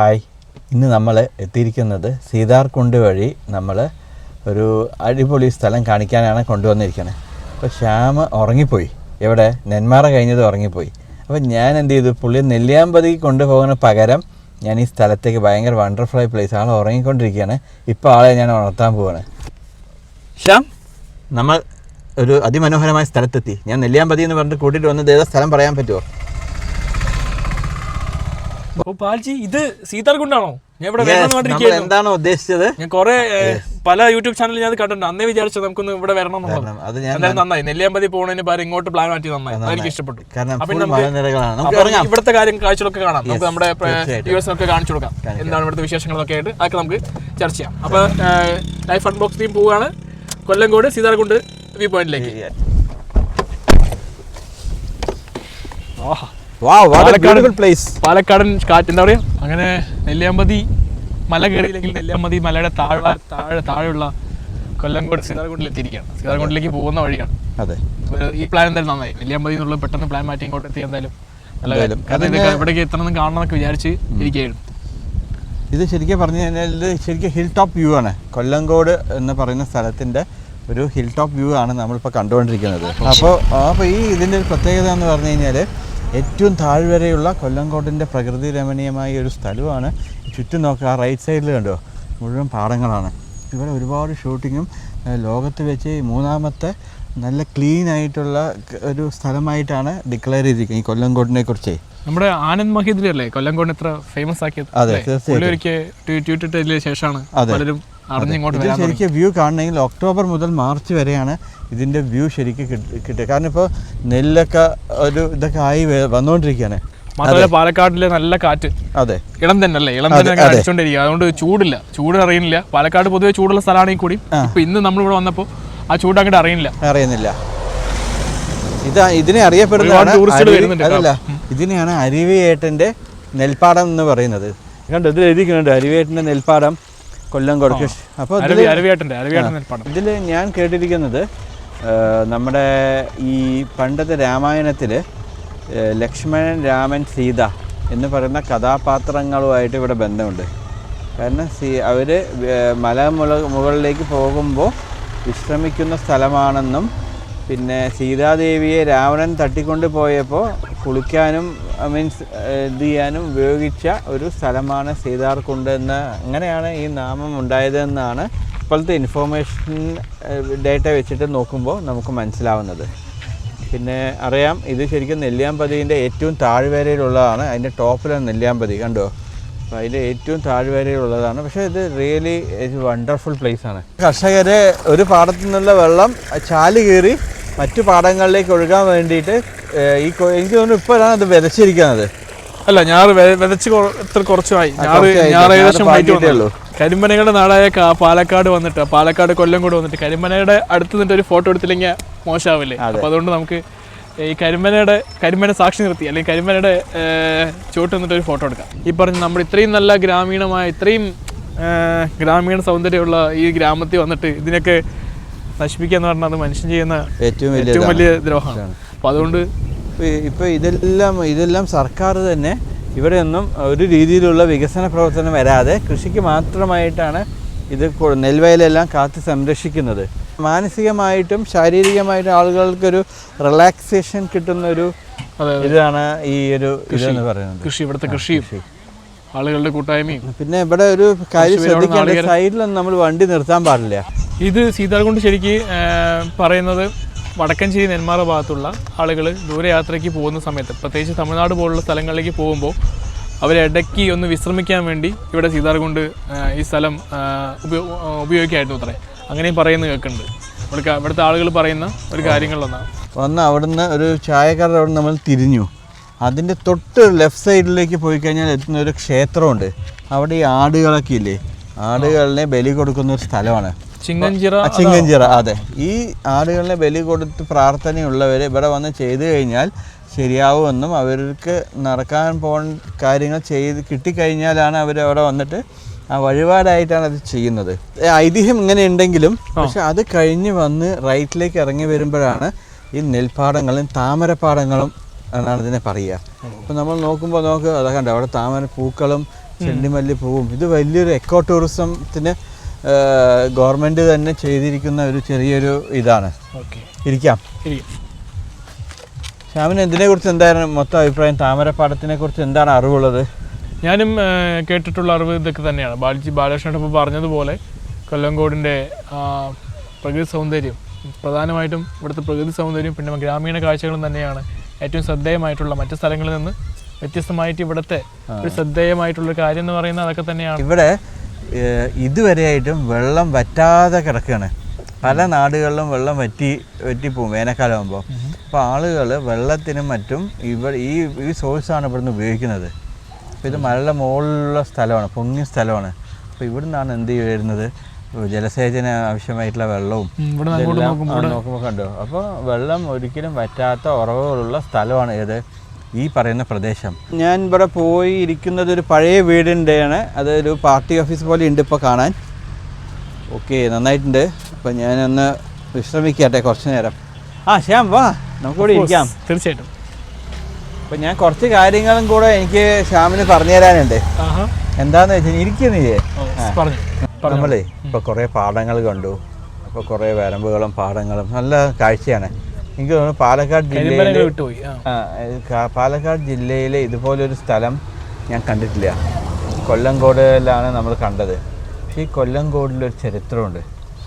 Hi, ഇന്ന് നമ്മൾ എത്തിയിരിക്കുന്നത് സീതാർകുണ്ട് വഴി നമ്മൾ ഒരു അടിപൊളി സ്ഥലം കാണിക്കാനാണ് കൊണ്ടുവന്നിരിക്കുന്നത്. അപ്പോൾ ശ്യാം ഉറങ്ങിപ്പോയി, എവിടെ നെന്മാറ കഴിഞ്ഞത് ഉറങ്ങിപ്പോയി. അപ്പോൾ ഞാൻ എന്ത് ചെയ്തു, പുള്ളി നെല്ലിയാമ്പതി കൊണ്ടുപോകുന്ന പകരം ഞാൻ ഈ സ്ഥലത്തേക്ക് ഭയങ്കര വണ്ടർഫുള്ളായ പ്ലേസ്, ആൾ ഉറങ്ങിക്കൊണ്ടിരിക്കുകയാണ്. ഇപ്പോൾ ആളെ ഞാൻ ഉണർത്താൻ പോവാണ്. ശ്യാം, നമ്മൾ ഒരു അതിമനോഹരമായ സ്ഥലത്തെത്തി. ഞാൻ നെല്ലിയാമ്പതി എന്ന് പറഞ്ഞിട്ട് കൂട്ടിയിട്ട് വന്നത് ഏതാ സ്ഥലം പറയാൻ പറ്റുമോ? ഇത് സീതാർകുണ്ടാണോ? എന്താണോ ഉദ്ദേശിച്ചത്? ഞാൻ കുറെ പല യൂട്യൂബ് ചാനലിൽ ഞാൻ കണ്ടിട്ടുണ്ട്. അന്നേ വിചാരിച്ചത് നമുക്കൊന്ന് ഇവിടെ വരണം എന്നുള്ളത്. നന്നായി, നെല്ലിയാമ്പതി പോകുന്നതിന് പകരം ഇങ്ങോട്ട് പ്ലാൻ മാറ്റി നന്നായി, എനിക്ക് ഇഷ്ടപ്പെട്ടു. ഇവിടുത്തെ കാര്യം കാഴ്ചകളൊക്കെ കാണാം, നമുക്ക് നമ്മുടെ വ്യൂവേഴ്സിനൊക്കെ കാണിച്ചു കൊടുക്കാം എന്താണ് ഇവിടുത്തെ വിശേഷങ്ങളൊക്കെ ആയിട്ട്. അതൊക്കെ നമുക്ക് ചർച്ച ചെയ്യാം. അപ്പൊ ലൈഫ് അൺബോക്സ് ടീം പോവുകയാണ് കൊല്ലങ്കോട് സീതാർകുണ്ട് വ്യൂ പോയിന്റിലേക്ക്. പാലക്കാടൻ കാറ്റ് എന്താ പറയാ, അങ്ങനെ നെല്ലിയാമ്പതി മല കയറിയില്ലെങ്കിൽ നെല്ലിയാമ്പതി മലയുടെ താഴെയുള്ള കൊല്ലങ്കോട് സീതാർകുണ്ടിൽ എത്തിയിരിക്കുകയാണ്. സീതാർകുണ്ടിലേക്ക് പോകുന്ന വഴിയാണ്. അതെ, ഈ പ്ലാൻ എന്തായാലും നന്നായി. നെല്ലിയാമ്പതി എന്നുള്ള പെട്ടെന്ന് പ്ലാൻ മാറ്റി ഇങ്ങോട്ട് എത്തി, എന്തായാലും നല്ല കാര്യം. കാരണം ഇവിടേക്ക് എത്തണമെന്ന് കാണണമെന്നൊക്കെ വിചാരിച്ച് ഇരിക്കുകയായിരുന്നു. ഇത് ശരിക്കും പറഞ്ഞു കഴിഞ്ഞാൽ ഇത് ശരിക്കും ഹിൽ ടോപ്പ് വ്യൂ ആണ്. കൊല്ലങ്കോട് എന്ന് പറയുന്ന സ്ഥലത്തിൻ്റെ ഒരു ഹിൽ ടോപ്പ് വ്യൂ ആണ് നമ്മളിപ്പോൾ കണ്ടുകൊണ്ടിരിക്കുന്നത്. അപ്പോൾ ഈ ഇതിൻ്റെ ഒരു പ്രത്യേകത എന്ന് പറഞ്ഞു കഴിഞ്ഞാൽ ഏറ്റവും താഴ്വരെയുള്ള കൊല്ലങ്കോടിൻ്റെ പ്രകൃതി രമണീയമായ ഒരു സ്ഥലമാണ്. ചുറ്റും നോക്കുക, ആ റൈറ്റ് സൈഡിൽ കണ്ടോ, മുഴുവൻ പാടങ്ങളാണ്. ഇവിടെ ഒരുപാട് ഷൂട്ടിങ്ങും ലോകത്ത് വെച്ച് മൂന്നാമത്തെ നല്ല ക്ലീൻ ആയിട്ടുള്ള ഒരു സ്ഥലമായിട്ടാണ് ഡിക്ലെയർ ചെയ്തിരിക്കുന്നത് ഈ കൊല്ലങ്കോടിനെ കുറിച്ച്. നമ്മുടെ ആനന്ദ് മഹീന്ദ്ര അല്ലേ കൊല്ലങ്കോട് ഇത്ര ഫേമസ് ആക്കിയത്? അതെ, തീർച്ചയായിട്ടും ശേഷമാണ് പലരും ശരിക്കും വ്യൂ കാണണമെങ്കിൽ ഒക്ടോബർ മുതൽ മാർച്ച് വരെയാണ് ഇതിൻ്റെ വ്യൂ ശരിക്കും കിട്ടുക. കാരണം ഇപ്പോൾ നെല്ലൊക്കെ ഒരു ഇതൊക്കെ ആയി വന്നുകൊണ്ടിരിക്കുകയാണ്. മാത്രമല്ല പാലക്കാടിലെ നല്ല കാറ്റ്. അതെ, ഇളം തന്നെ അല്ലേ, ഇളം തന്നെ അടിച്ചുകൊണ്ടിരിക്കുക. അതുകൊണ്ട് ചൂട് അറിയുന്നില്ല. പാലക്കാട് പൊതുവെ ചൂടുള്ള സ്ഥലമാണെങ്കിൽ കൂടി ഇപ്പൊ ഇന്ന് നമ്മളിവിടെ വന്നപ്പോൾ ആ ചൂട് അങ്ങോട്ട് അറിയുന്നില്ല. ഇതിനെ അറിയപ്പെടുന്നതാണ്, ഇതിനെയാണ് അരുവിയേട്ടൻ്റെ നെൽപ്പാടം എന്ന് പറയുന്നത്. കണ്ടോ, ഇതിൽ എഴുതിക്കുന്നുണ്ട് അരുവിയേട്ടൻ്റെ നെൽപ്പാടം കൊല്ലങ്കോട്. അപ്പോൾ ഇതിൽ ഞാൻ കേട്ടിരിക്കുന്നത് നമ്മുടെ ഈ പണ്ടത്തെ രാമായണത്തിൽ ലക്ഷ്മണൻ, രാമൻ, സീത എന്ന് പറയുന്ന കഥാപാത്രങ്ങളുമായിട്ട് ഇവിടെ ബന്ധമുണ്ട്. കാരണം അവർ മുകളിലേക്ക് പോകുമ്പോൾ വിശ്രമിക്കുന്ന സ്ഥലമാണെന്നും, പിന്നെ സീതാദേവിയെ രാവണൻ തട്ടിക്കൊണ്ട് പോയപ്പോൾ കുളിക്കാനും മീൻസ് ഇത് ചെയ്യാനും ഉപയോഗിച്ച ഒരു സ്ഥലമാണ് സീതാർകുണ്ട് എന്ന്, അങ്ങനെയാണ് ഈ നാമം ഉണ്ടായതെന്നാണ് ഇപ്പോഴത്തെ ഇൻഫോർമേഷൻ ഡേറ്റ വെച്ചിട്ട് നോക്കുമ്പോൾ നമുക്ക് മനസ്സിലാവുന്നത്. പിന്നെ അറിയാം, ഇത് ശരിക്കും നെല്ലിയാമ്പതിൻ്റെ ഏറ്റവും താഴ്വരയിലുള്ളതാണ്. അതിൻ്റെ ടോപ്പിലാണ് നെല്ലിയാമ്പതി, കണ്ടോ. അപ്പോൾ അതിൻ്റെ ഏറ്റവും താഴ്വരയിലുള്ളതാണ്. പക്ഷേ ഇത് റിയലി വണ്ടർഫുൾ പ്ലേസാണ്. കർഷകർ ഒരു പാടത്തു നിന്നുള്ള വെള്ളം ചാല് കീറി മറ്റു പാടങ്ങളിലേക്ക് ഒഴുകാൻ വേണ്ടിയിട്ട് എനിക്ക് തോന്നുന്നു ഇപ്പോഴാണ് അത് വിതച്ചിരിക്കുന്നത്. അല്ല, ഞാറ് വിതച്ച് കുറച്ചുമായി. ഏകദേശം ഉള്ളൂ. കരിമ്പനയുടെ നാടായ പാലക്കാട് വന്നിട്ട്, പാലക്കാട് കൊല്ലങ്കോട് വന്നിട്ട് കരിമ്പനയുടെ അടുത്ത് നിന്നിട്ട് ഒരു ഫോട്ടോ എടുത്തില്ലെങ്കിൽ മോശമാവില്ലേ? അപ്പോൾ അതുകൊണ്ട് നമുക്ക് ഈ കരിമ്പന സാക്ഷി നിർത്തി, അല്ലെങ്കിൽ കരിമ്പനയുടെ ചുവട്ട് നിന്നിട്ട് ഒരു ഫോട്ടോ എടുക്കാം. ഈ പറഞ്ഞ നമ്മൾ ഇത്രയും നല്ല ഇത്രയും ഗ്രാമീണ സൗന്ദര്യമുള്ള ഈ ഗ്രാമത്തിൽ വന്നിട്ട് ഇതിനൊക്കെ നശിപ്പിക്കാന്ന് പറഞ്ഞാൽ അത് മനുഷ്യൻ ചെയ്യുന്ന ഏറ്റവും വലിയ ദ്രോഹമാണ്. അപ്പം അതുകൊണ്ട് ഇപ്പോൾ ഇതെല്ലാം സർക്കാർ തന്നെ ഇവിടെയൊന്നും ഒരു രീതിയിലുള്ള വികസന പ്രവർത്തനം വരാതെ കൃഷിക്ക് മാത്രമായിട്ടാണ് ഇത് നെൽവയലെല്ലാം കാത്ത് സംരക്ഷിക്കുന്നത്. മാനസികമായിട്ടും ശാരീരികമായിട്ടും ആളുകൾക്കൊരു റിലാക്സേഷൻ കിട്ടുന്ന ഒരു ഇതാണ് ഈ ഒരു ഇതെന്ന് പറയുന്നത്. കൃഷി, ഇവിടുത്തെ കൃഷിയും ആളുകളുടെ കൂട്ടായ്മയും. പിന്നെ ഇവിടെ ഒരു കാര്യം ശ്രദ്ധിക്കേണ്ട, സൈഡിലൊന്നും നമ്മൾ വണ്ടി നിർത്താൻ പാടില്ല. ഇത് സീതാർകുണ്ട് ശരിക്ക് പറയുന്നത് വടക്കഞ്ചേരി നെന്മാറ ഭാഗത്തുള്ള ആളുകൾ ദൂരയാത്രയ്ക്ക് പോകുന്ന സമയത്ത്, പ്രത്യേകിച്ച് തമിഴ്നാട് പോലുള്ള സ്ഥലങ്ങളിലേക്ക് പോകുമ്പോൾ അവരിടയ്ക്ക് ഒന്ന് വിശ്രമിക്കാൻ വേണ്ടി ഇവിടെ സീതാർകുണ്ട് ഈ സ്ഥലം ഉപയോഗിക്കായിരുന്നു അത്രേ. അങ്ങനെയും പറയുന്നത് കേൾക്കുന്നുണ്ട്. ഇവിടുത്തെ ആളുകൾ പറയുന്ന ഒരു കാര്യങ്ങളിലൊന്നാണ്. അവിടുന്ന് ഒരു ചായക്കാരുടെ അവിടെ നമ്മൾ തിരിഞ്ഞു, അതിൻ്റെ തൊട്ട് ലെഫ്റ്റ് സൈഡിലേക്ക് പോയി കഴിഞ്ഞാൽ എത്തുന്ന ഒരു ക്ഷേത്രമുണ്ട്. അവിടെ ഈ ആടുകളൊക്കെ ഇല്ലേ, ആടുകളിനെ ബലി കൊടുക്കുന്ന ഒരു സ്ഥലമാണ് ചിങ്ങഞ്ചിറ. അതെ, ഈ ആടുകളിനെ ബലി കൊടുത്ത് പ്രാർത്ഥനയുള്ളവർ ഇവിടെ വന്ന് ചെയ്തു കഴിഞ്ഞാൽ ശരിയാവുമെന്നും, അവർക്ക് നടക്കാൻ പോകുന്ന കാര്യങ്ങൾ കിട്ടിക്കഴിഞ്ഞാലാണ് അവർ അവിടെ വന്നിട്ട് ആ വഴിപാടായിട്ടാണ് അത് ചെയ്യുന്നത്. ഐതിഹ്യം ഇങ്ങനെ ഉണ്ടെങ്കിലും പക്ഷെ അത് കഴിഞ്ഞ് വന്ന് റൈറ്റിലേക്ക് ഇറങ്ങി വരുമ്പോഴാണ് ഈ നെൽപ്പാടങ്ങളും താമരപ്പാടങ്ങളും എന്നാണ് ഇതിനെ പറയുക. അപ്പോൾ നമ്മൾ നോക്കുമ്പോൾ അതൊക്കെ ഉണ്ട്, അവിടെ താമര പൂക്കളും ചെണ്ടിമല്ലിപ്പൂവും. ഇത് വലിയൊരു എക്കോ ടൂറിസത്തിന് ഗവൺമെൻറ് തന്നെ ചെയ്തിരിക്കുന്ന ഒരു ചെറിയൊരു ഇതാണ്. ഇരിക്കാം. ശ്യാമിന് ഇതിനെക്കുറിച്ച് എന്താണ് മൊത്തം അഭിപ്രായം? താമരപ്പാടത്തിനെ കുറിച്ച് എന്താണ് അറിവുള്ളത്? ഞാനും കേട്ടിട്ടുള്ള അറിവ് ഇതൊക്കെ തന്നെയാണ്. ബാലകൃഷ്ണൻ ഇപ്പോൾ പറഞ്ഞതുപോലെ കൊല്ലങ്കോടിൻ്റെ പ്രകൃതി സൗന്ദര്യം, പ്രധാനമായിട്ടും ഇവിടുത്തെ പ്രകൃതി സൗന്ദര്യം പിന്നെ ഗ്രാമീണ കാഴ്ചകളും തന്നെയാണ് ഏറ്റവും ശ്രദ്ധേയമായിട്ടുള്ള. മറ്റു സ്ഥലങ്ങളിൽ നിന്ന് വ്യത്യസ്തമായിട്ട് ഇവിടുത്തെ ഒരു ശ്രദ്ധേയമായിട്ടുള്ള കാര്യം എന്ന് പറയുന്നത് അതൊക്കെ തന്നെയാണ്. ഇവിടെ ഇതുവരെയായിട്ടും വെള്ളം വറ്റാതെ കിടക്കുകയാണ്. പല നാടുകളിലും വെള്ളം വറ്റിപ്പോവും വേനൽക്കാലം ആകുമ്പോൾ. അപ്പോൾ ആളുകൾ വെള്ളത്തിനും മറ്റും ഈ സോഴ്സാണ് ഇവിടുന്ന് ഉപയോഗിക്കുന്നത്. അപ്പോൾ ഇത് മഴയുടെ മുകളിലുള്ള സ്ഥലമാണ്, പൊങ്ങിയ സ്ഥലമാണ്. അപ്പോൾ ഇവിടെ നിന്നാണ് എന്ത് വരുന്നത്, ജലസേചന ആവശ്യമായിട്ടുള്ള വെള്ളവും നോക്കുമ്പോൾ കണ്ടോ. അപ്പോൾ വെള്ളം ഒരിക്കലും വറ്റാത്ത ഉറവുകളുള്ള സ്ഥലമാണ് ഏത് ഈ പറയുന്ന പ്രദേശം. ഞാൻ ഇവിടെ പോയി ഇരിക്കുന്നത് ഒരു പഴയ വീടിൻ്റെയാണ്. അതൊരു പാർട്ടി ഓഫീസ് പോലെ ഉണ്ട് ഇപ്പോൾ കാണാൻ. ഓക്കെ, നന്നായിട്ടുണ്ട്. അപ്പോൾ ഞാനൊന്ന് വിശ്രമിക്കട്ടെ കുറച്ച് നേരം. ശ്യാം വാ, നമുക്കിവിടെ ഇരിക്കാം. തീർച്ചയായിട്ടും. അപ്പോൾ ഞാൻ കുറച്ച് കാര്യങ്ങളും കൂടെ എനിക്ക് ശ്യാമിന് പറഞ്ഞു തരാനുണ്ട്. എന്താണെന്ന് വെച്ചാൽ ഇരിക്കുന്നില്ലേ, നമ്മളേ ഇപ്പോൾ കുറേ പാടങ്ങൾ കണ്ടു. അപ്പോൾ കുറേ വരമ്പുകളും പാടങ്ങളും നല്ല കാഴ്ചയാണ്. എനിക്ക് തോന്നുന്നു പാലക്കാട് ജില്ലയിലെ ഇതുപോലൊരു സ്ഥലം ഞാൻ കണ്ടിട്ടില്ല. കൊല്ലങ്കോടിലാണ് നമ്മൾ കണ്ടത്. പക്ഷേ ഈ കൊല്ലങ്കോടിലൊരു ചരിത്രമുണ്ട്.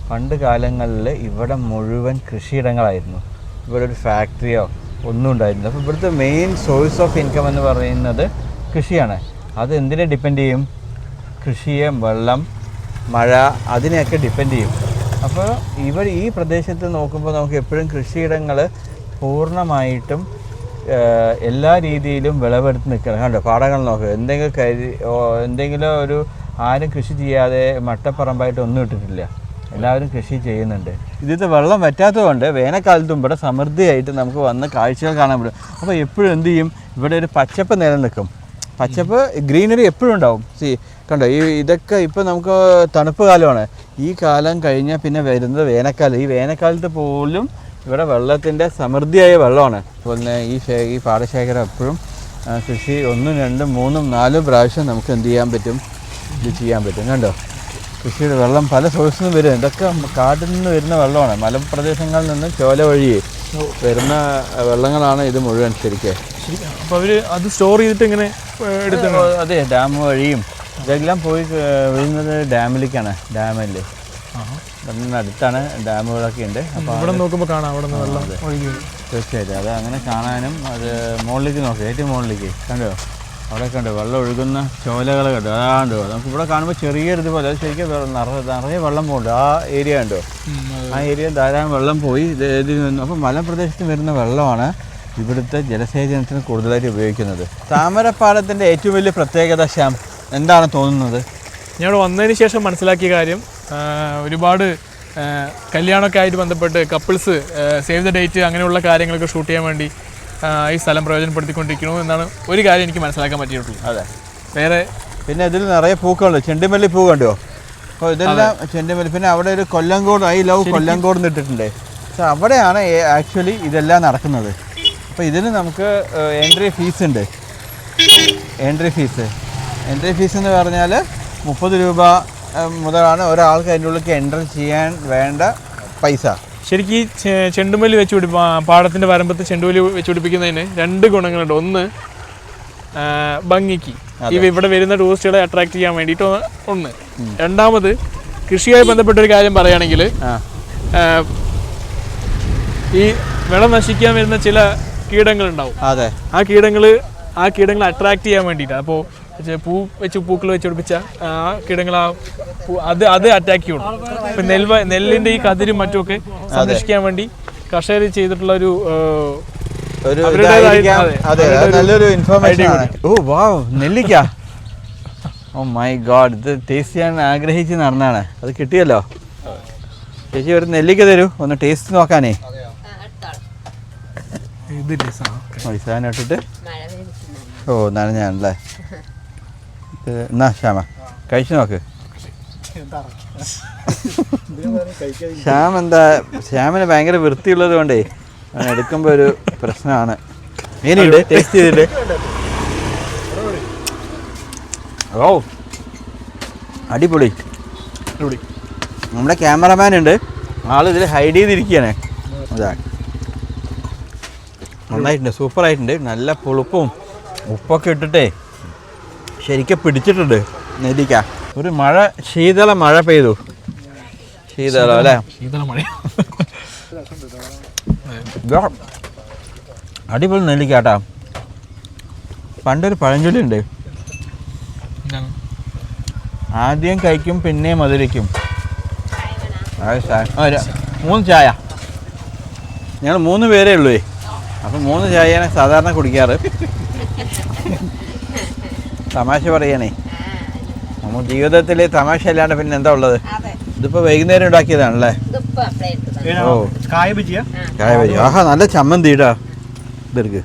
പണ്ട് കാലങ്ങളിൽ ഇവിടെ മുഴുവൻ കൃഷിയിടങ്ങളായിരുന്നു. ഇവിടെ ഒരു ഫാക്ടറിയോ ഒന്നും ഉണ്ടായിരുന്നില്ല. അപ്പോൾ ഇവിടുത്തെ മെയിൻ സോഴ്സ് ഓഫ് ഇൻകം എന്ന് പറയുന്നത് കൃഷിയാണ്. അത് എന്തിനെ ഡിപ്പെൻഡ് ചെയ്യും? കൃഷിയെ, വെള്ളം, മഴ, അതിനെയൊക്കെ ഡിപ്പെൻഡ് ചെയ്യും. അപ്പോൾ ഈ പ്രദേശത്ത് നോക്കുമ്പോൾ നമുക്ക് എപ്പോഴും കൃഷിയിടങ്ങൾ പൂർണ്ണമായിട്ടും എല്ലാ രീതിയിലും വിളവെടുത്ത് നിൽക്കണം. കണ്ടോ, പാടങ്ങൾ നോക്കുക. എന്തെങ്കിലും ഒരു ആരും കൃഷി ചെയ്യാതെ മട്ടപ്പറമ്പായിട്ട് ഒന്നും ഇട്ടിട്ടില്ല. എല്ലാവരും കൃഷി ചെയ്യുന്നുണ്ട്. ഇതിലത്തെ വെള്ളം വറ്റാത്തതുകൊണ്ട് വേനൽക്കാലത്തും ഇവിടെ സമൃദ്ധിയായിട്ട് നമുക്ക് വന്ന് കാഴ്ചകൾ കാണാൻ പറ്റും. അപ്പോൾ എപ്പോഴും എന്ത് ചെയ്യും, ഇവിടെ ഒരു പച്ചപ്പ് നിലനിൽക്കും. പച്ചപ്പ്, ഗ്രീനറി എപ്പോഴും ഉണ്ടാവും. കണ്ടോ, ഇതൊക്കെ ഇപ്പോൾ നമുക്ക് തണുപ്പ് കാലമാണ്. ഈ കാലം കഴിഞ്ഞാൽ പിന്നെ വരുന്നത് വേനൽക്കാലം. ഈ വേനൽക്കാലത്ത് പോലും ഇവിടെ വെള്ളത്തിൻ്റെ സമൃദ്ധിയായ വെള്ളമാണ്. അതുപോലെ തന്നെ ഈ പാടശേഖരം എപ്പോഴും കൃഷി 1, 2, 3, 4 പ്രാവശ്യം നമുക്ക് എന്ത് ചെയ്യാൻ പറ്റും, ഇത് ചെയ്യാൻ പറ്റും. കണ്ടോ, കൃഷിയുടെ വെള്ളം പല സോഴ്സിൽ നിന്ന് വരും. ഇതൊക്കെ കാട്ടിൽ നിന്ന് വരുന്ന വെള്ളമാണ്. മലപ്രദേശങ്ങളിൽ നിന്ന് ചോല വഴി വരുന്ന വെള്ളങ്ങളാണ് ഇത് മുഴുവൻ ശരിക്കും. അപ്പോൾ അവർ അത് സ്റ്റോർ ചെയ്തിട്ട് ഇങ്ങനെ എടുത്തു. അതെ, ഡാം വഴിയും ഇതെല്ലാം പോയി വീഴുന്നത് ഡാമിലേക്കാണ്. ഡാമല്ലേ, അടുത്താണ് ഡാമുകളൊക്കെ ഉണ്ട്. അപ്പോൾ ഇവിടെ നോക്കുമ്പോൾ കാണാം അവിടെ നിന്ന് വെള്ളം ഒഴുകി. തീർച്ചയായിട്ടും അത് അങ്ങനെ കാണാനും. അത് മുകളിലേക്ക് നോക്കുക, ഏറ്റവും മുകളിലേക്ക് കണ്ടോ, അവിടെ കണ്ടോ വെള്ളം ഒഴുകുന്ന ചോലകൾ കണ്ടോ. അതാണ്ടോ, നമുക്ക് ഇവിടെ കാണുമ്പോൾ ചെറിയൊരിതുപോലെ അത് ശരിക്കും നിറയെ വെള്ളം പോകുന്നുണ്ട്. ആ ഏരിയ ഉണ്ടോ, ആ ഏരിയ ധാരാളം വെള്ളം പോയി ഇതിൽ നിന്ന്. അപ്പോൾ മലപ്രദേശത്ത് വരുന്ന വെള്ളമാണ് ഇവിടുത്തെ ജലസേചനത്തിന് കൂടുതലായിട്ട് ഉപയോഗിക്കുന്നത്. താമരപ്പാടത്തിൻ്റെ ഏറ്റവും വലിയ പ്രത്യേകത ശ്യാം എന്താണ് തോന്നുന്നത്? ഞാൻ വന്നതിന് ശേഷം മനസ്സിലാക്കിയ കാര്യം, ഒരുപാട് കല്യാണമൊക്കെ ആയിട്ട് ബന്ധപ്പെട്ട് കപ്പിൾസ് സേവ് ദ ഡേറ്റ് അങ്ങനെയുള്ള കാര്യങ്ങളൊക്കെ ഷൂട്ട് ചെയ്യാൻ വേണ്ടി ഈ സ്ഥലം പ്രയോജനപ്പെടുത്തിക്കൊണ്ടിരിക്കുന്നു എന്നാണ് ഒരു കാര്യം എനിക്ക് മനസ്സിലാക്കാൻ പറ്റിയിട്ടുള്ളൂ. അതെ, വേറെ പിന്നെ ഇതിൽ നിറയെ പൂക്കളുണ്ട്. ചെണ്ടിമല്ലി പൂ കണ്ടോ. അപ്പോൾ ഇതെല്ലാം ചെണ്ടിമല്ലി. പിന്നെ അവിടെ ഒരു കൊല്ലങ്കോട്, ഐ ലവ് കൊല്ലങ്കോട് എന്ന് ഇട്ടിട്ടുണ്ട്. പക്ഷെ അവിടെയാണ് ആക്ച്വലി ഇതെല്ലാം നടക്കുന്നത്. അപ്പോൾ ഇതിന് നമുക്ക് എൻട്രി ഫീസ് ഉണ്ട്. എൻട്രി ഫീസ് എന്ന് പറഞ്ഞാൽ 30 രൂപ മുതലാണ് ഒരാൾക്ക് അതിൻ്റെ ഉള്ളിലേക്ക് എൻ്റർ ചെയ്യാൻ വേണ്ട പൈസ. ശരിക്കും ഈ ചെണ്ടുമല്ലി വെച്ച് പാടത്തിൻ്റെ വരമ്പത്ത് ചെണ്ടുമല്ലി വെച്ച് പിടിപ്പിക്കുന്നതിന് 2 ഗുണങ്ങളുണ്ട്. ഒന്ന്, ഭംഗിക്ക് ഇവിടെ വരുന്ന ടൂറിസ്റ്റുകളെ അട്രാക്ട് ചെയ്യാൻ വേണ്ടിയിട്ട് ഒന്ന്. രണ്ടാമത്, കൃഷിയുമായി ബന്ധപ്പെട്ടൊരു കാര്യം പറയുകയാണെങ്കിൽ ഈ വിള നശിക്കാൻ വരുന്ന ചില കീടങ്ങളുണ്ടാവും. അതെ, ആ കീടങ്ങളെ അട്രാക്ട് ചെയ്യാൻ വേണ്ടിയിട്ടാണ്. അപ്പോൾ പൂക്കൾ വെച്ച് പിടിപ്പിച്ച ആ കീടങ്ങൾ അത് അറ്റാക്ക് ചെയ്യും. ഇപ്പം നെല്ലിൻ്റെ ഈ കതിരും മറ്റുമൊക്കെ സംരക്ഷിക്കാൻ വേണ്ടി കർഷകർ ചെയ്തിട്ടുള്ള നല്ലൊരു ഇൻഫർമേഷൻ ആണ്. ഓ വാവ്, നെല്ലിക്ക. ഓ മൈ ഗോഡ്, ഇത് ടേസ്റ്റ് ചെയ്യാൻ ആഗ്രഹിച്ച് നടന്നാണ്. അത് കിട്ടിയല്ലോ. ചേച്ചി ഒരു നെല്ലിക്ക തരൂ, ഒന്ന് ടേസ്റ്റ് നോക്കാനേ. ഇട്ടിട്ട് ഓ നനഞ്ഞാണല്ലേ. എന്നാ ശ്യാമ കഴിച്ചു നോക്ക്. ശ്യാമിന് ഭയങ്കര വൃത്തിയുള്ളത് കൊണ്ടേ എടുക്കുമ്പോൾ ഒരു പ്രശ്നമാണ്. എങ്ങനെയുണ്ട് ടേസ്റ്റ് ചെയ്തിട്ട്? ഓ അടിപൊളി. അടിപൊളി. നമ്മുടെ ക്യാമറമാൻ ഉണ്ട്, ആളിതിൽ ഹൈഡ് ചെയ്തിരിക്കുകയാണ്. അതാ നന്നായിട്ടുണ്ട്, സൂപ്പറായിട്ടുണ്ട്. നല്ല പുളിപ്പും ഉപ്പൊക്കെ ഇട്ടിട്ടേ ശരിക്കും പിടിച്ചിട്ടുണ്ട് നെല്ലിക്ക. ഒരു മഴ, ശീതള മഴ പെയ്തു. ശീതളം അല്ലേ? ശീതള മഴ. അടിപൊളി നെല്ലിക്കാട്ടാ. പണ്ടൊരു പഴഞ്ചൊല്ലി ഉണ്ട്, ആദ്യം കഴിക്കും പിന്നെ മധുരിക്കും. 3 ചായ. ഞങ്ങൾ 3 പേരേ ഉള്ളൂ, അപ്പം 3 ചായയാണ് സാധാരണ കുടിക്കാറ്. തമാശ പറയാനേ, നമ്മൾ ജീവിതത്തിൽ തമാശ അല്ലാണ്ട് പിന്നെ എന്താ ഉള്ളത്? ഇതിപ്പോൾ വൈകുന്നേരം ഉണ്ടാക്കിയതാണല്ലേ? ഓ, കായ ബജി. ആഹാ, നല്ല ചമ്മന്തി ഇടാ. ഇതെടുക്ക്.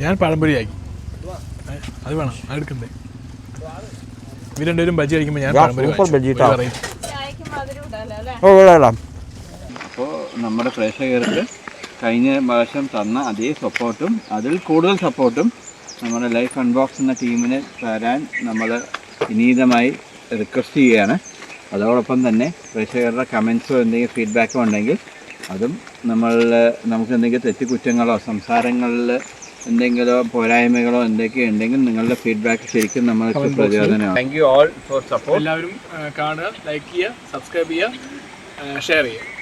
ഞാൻ പഴംപൊരി ആക്കി. അത് വേണം, അതെടുക്കണ്ടേ? ഇവർ രണ്ടുപേരും ബജി കഴിക്കുമ്പോൾ ഞാൻ സൂപ്പർ ബജി ഇട്ടാ. ഓ, ഇടാം. അപ്പോൾ നമ്മുടെ പ്രേക്ഷകർക്ക് കഴിഞ്ഞ പ്രാവശ്യം തന്ന അതേ സപ്പോർട്ടും അതിൽ കൂടുതൽ സപ്പോർട്ടും നമ്മുടെ ലൈഫ് അൺബോക്സ് എന്ന ടീമിന് തരാൻ നമ്മൾ വിനീതമായി റിക്വസ്റ്റ് ചെയ്യുകയാണ്. അതോടൊപ്പം തന്നെ പ്രേക്ഷകരുടെ കമൻസോ എന്തെങ്കിലും ഫീഡ്ബാക്കോ ഉണ്ടെങ്കിൽ അതും നമുക്ക് എന്തെങ്കിലും തെറ്റുകുറ്റങ്ങളോ സംസാരങ്ങളിൽ എന്തെങ്കിലും പോരായ്മകളോ എന്തൊക്കെ ഉണ്ടെങ്കിൽ നിങ്ങളുടെ ഫീഡ്ബാക്ക് ശരിക്കും നമ്മൾക്ക് പ്രചോദനമാണ്. Thank you all for support. എല്ലാവരും കാണുക, ലൈക്ക് ചെയ്യുക, സബ്സ്ക്രൈബ് ചെയ്യുക, ഷെയർ ചെയ്യുക.